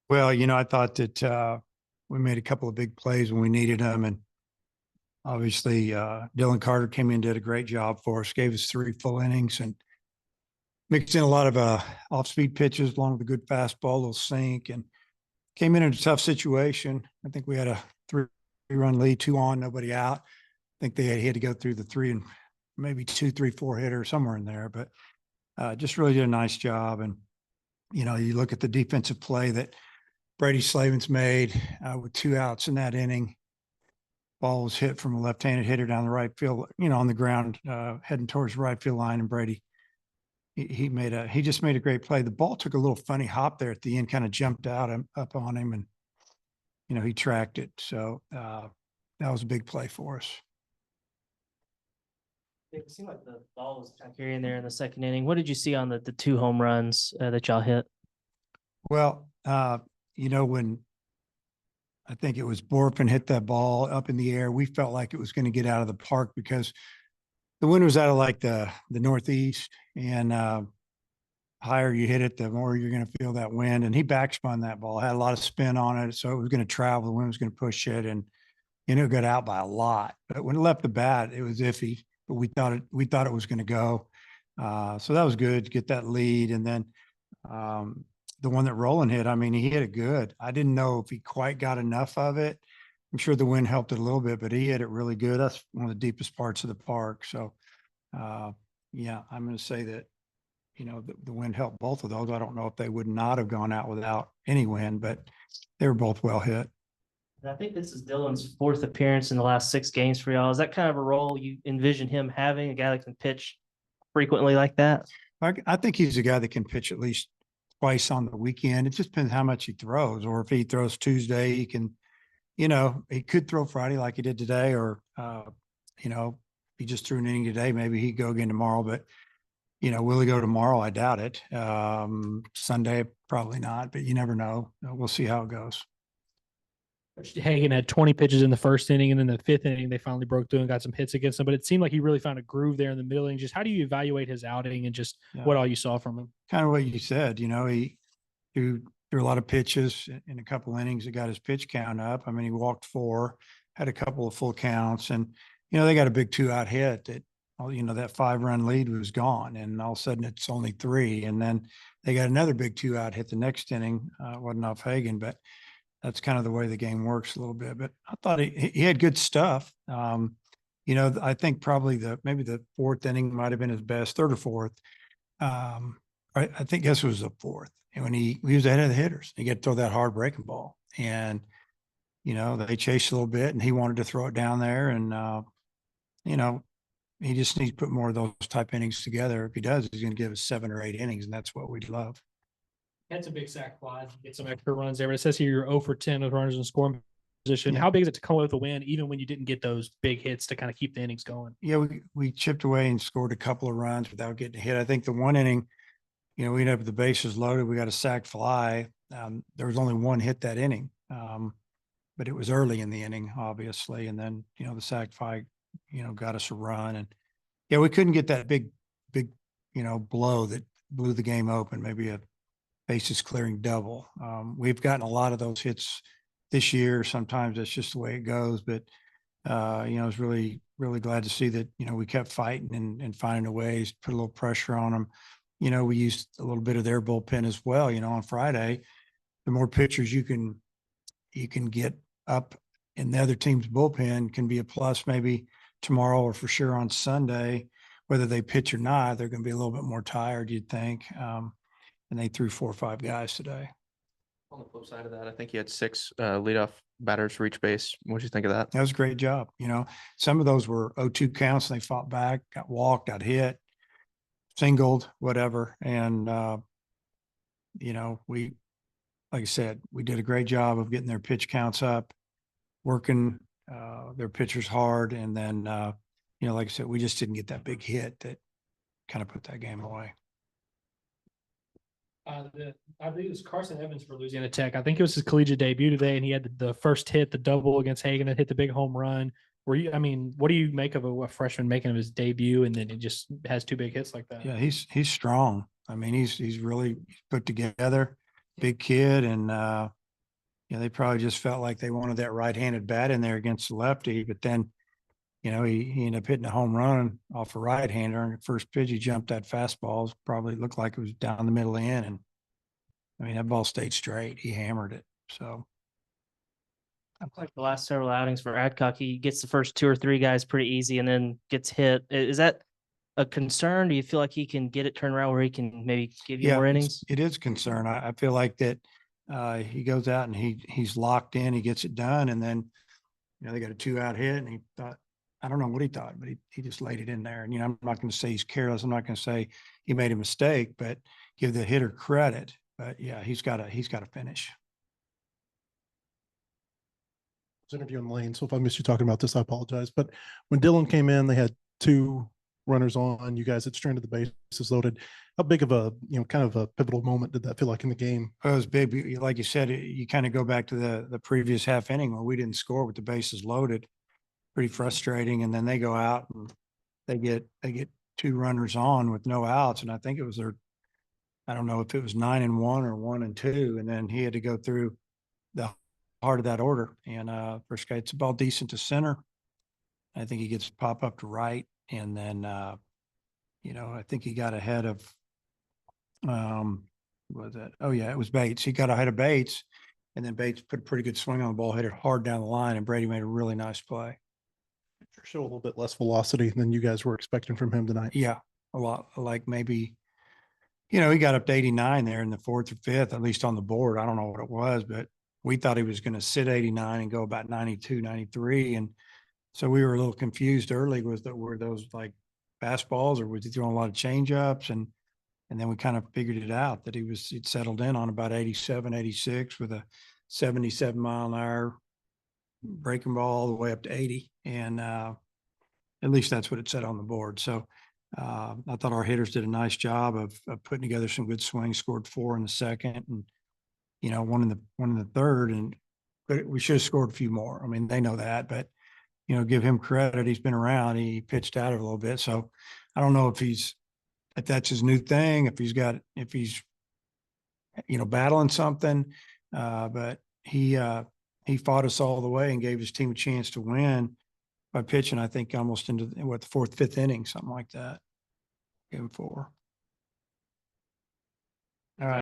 Well, I thought that we made a couple of big plays when we needed them. And obviously, Dylan Carter came in, did a great job for us, gave us 3 full innings and mixed in a lot of off-speed pitches along with a good fastball, a little sink, and came in a tough situation. I think we had a 3-run lead, 2 on, nobody out. I think he had to go through the 3 and maybe 2, 3, 4 hitter somewhere in there, but just really did a nice job. And, you look at the defensive play that Brady Slavin's made with 2 outs in that inning. Ball was hit from a left-handed hitter down the right field, on the ground, heading towards the right field line. And Brady, he just made a great play. The ball took a little funny hop there at the end, kind of jumped out up on him, and he tracked it. So that was a big play for us. It seemed like the ball was kind of carrying there in the second inning. What did you see on the 2 home runs that y'all hit? Well, when I think it was Borfin hit that ball up in the air, we felt like it was going to get out of the park because the wind was out of like the northeast, and higher you hit it, the more you're going to feel that wind. And he backspun that ball, had a lot of spin on it, so it was going to travel. The wind was going to push it, and it got out by a lot. But when it left the bat, it was iffy. But we thought it was going to go, so that was good to get that lead. And then the one that Roland hit, he hit it good. I didn't know if he quite got enough of it. I'm sure the wind helped it a little bit, but he hit it really good. That's one of the deepest parts of the park. So, yeah, I'm going to say that, the wind helped both of those. I don't know if they would not have gone out without any wind, but they were both well hit. And I think this is Dylan's 4th appearance in the last 6 games for y'all. Is that kind of a role you envision him having, a guy that can pitch frequently like that? I think he's a guy that can pitch at least twice on the weekend. It just depends how much he throws, or if he throws Tuesday, he can, he could throw Friday like he did today, or, if he just threw an inning today, maybe he'd go again tomorrow. But, will he go tomorrow? I doubt it. Sunday, probably not, but you never know. We'll see how it goes. Hagan had 20 pitches in the first inning, and then the 5th inning, they finally broke through and got some hits against him. But it seemed like he really found a groove there in the middle inning. Just how do you evaluate his outing and just what all you saw from him? Kind of what you said, he threw a lot of pitches in a couple innings that got his pitch count up. He walked 4, had a couple of full counts, and, they got a big 2-out hit that, that 5-run lead was gone, and all of a sudden it's only 3. And then they got another big 2-out hit the next inning. Wasn't off Hagan, but that's kind of the way the game works a little bit. But I thought he had good stuff. I think probably maybe the 4th inning might have been his best, 3rd or 4th. I think this was the 4th. And when he was ahead of the hitters, he got to throw that hard breaking ball. And, they chased a little bit, and he wanted to throw it down there. And, he just needs to put more of those type innings together. If he does, he's going to give us 7 or 8 innings, and that's what we'd love. That's a big sack fly. Get some extra runs there. But it says here you're 0 for 10 with runners in scoring position. Yeah. How big is it to come away with a win, even when you didn't get those big hits to kind of keep the innings going? Yeah, we chipped away and scored a couple of runs without getting a hit. I think the one inning, we ended up with the bases loaded. We got a sack fly. There was only 1 hit that inning, but it was early in the inning, obviously. And then, the sack fly, got us a run. And, yeah, we couldn't get that big, blow that blew the game open, maybe a bases clearing double. We've gotten a lot of those hits this year. Sometimes that's just the way it goes. But, I was really, really glad to see that, we kept fighting and finding a ways to put a little pressure on them. We used a little bit of their bullpen as well. On Friday, the more pitchers you can get up in the other team's bullpen can be a plus. Maybe tomorrow, or for sure on Sunday, whether they pitch or not, they're going to be a little bit more tired, you'd think. And they threw 4 or 5 guys today. On the flip side of that, I think he had 6 leadoff batters reach base. What do you think of that? That was a great job. Some of those were 0-2 counts, and they fought back, got walked, got hit, singled, whatever. And, we, like I said, we did a great job of getting their pitch counts up, working their pitchers hard. And then, like I said, we just didn't get that big hit that kind of put that game away. I believe it was Carson Evans for Louisiana Tech. I think it was his collegiate debut today, and he had the first hit, the double against Hagan, that hit the big home run. What do you make of a freshman making of his debut, and then it just has 2 big hits like that? Yeah, he's strong. I mean, he's really put together, big kid, and they probably just felt like they wanted that right-handed bat in there against the lefty, but then, he ended up hitting a home run off a right-hander. And the first pitch, he jumped that fastball. Probably looked like it was down the middle end. And I mean, that ball stayed straight. He hammered it. So. Like the last several outings for Adcock, he gets the first 2 or 3 guys pretty easy and then gets hit. Is that a concern? Do you feel like he can get it turned around where he can maybe give you more innings? It is a concern. I feel like that he goes out and he's locked in, he gets it done. And then, they got a 2-out hit and he thought, I don't know what he thought, but he just laid it in there. And, I'm not going to say he's careless. I'm not going to say he made a mistake, but give the hitter credit. But yeah, he's got to finish. I was interviewing Lane, so if I missed you talking about this, I apologize. But when Dylan came in, they had 2 runners on. You guys had stranded the bases loaded. How big of a, kind of a pivotal moment did that feel like in the game? It was big. Like you said, you kind of go back to the previous half inning where we didn't score with the bases loaded. Pretty frustrating. And then they go out and they get 2 runners on with no outs. And I think it was I don't know if it was 9-1 or 1-2. And then he had to go through the heart of that order. And first guy, it's a ball decent to center. I think he gets pop up to right. And then, I think he got ahead of, was it? Oh yeah, it was Bates. He got ahead of Bates, and then Bates put a pretty good swing on the ball, hit it hard down the line, and Brady made a really nice play. Show a little bit less velocity than you guys were expecting from him tonight. Yeah, a lot. Like maybe, he got up to 89 there in the 4th or 5th, at least on the board. I don't know what it was, but we thought he was going to sit 89 and go about 92, 93. And so we were a little confused early. Were those like fastballs, or was he throwing a lot of change ups? And then we kind of figured it out that he'd settled in on about 87, 86 with a 77 mile an hour breaking ball all the way up to 80. And at least that's what it said on the board. So I thought our hitters did a nice job of putting together some good swings, scored 4 in the second and, one in the third. But we should have scored a few more. I mean, they know that, but, give him credit. He's been around. He pitched out of a little bit. So I don't know if that's his new thing, if he's battling something. But he fought us all the way and gave his team a chance to win by pitching, I think, almost into the 4th, 5th inning, something like that. Gave him 4.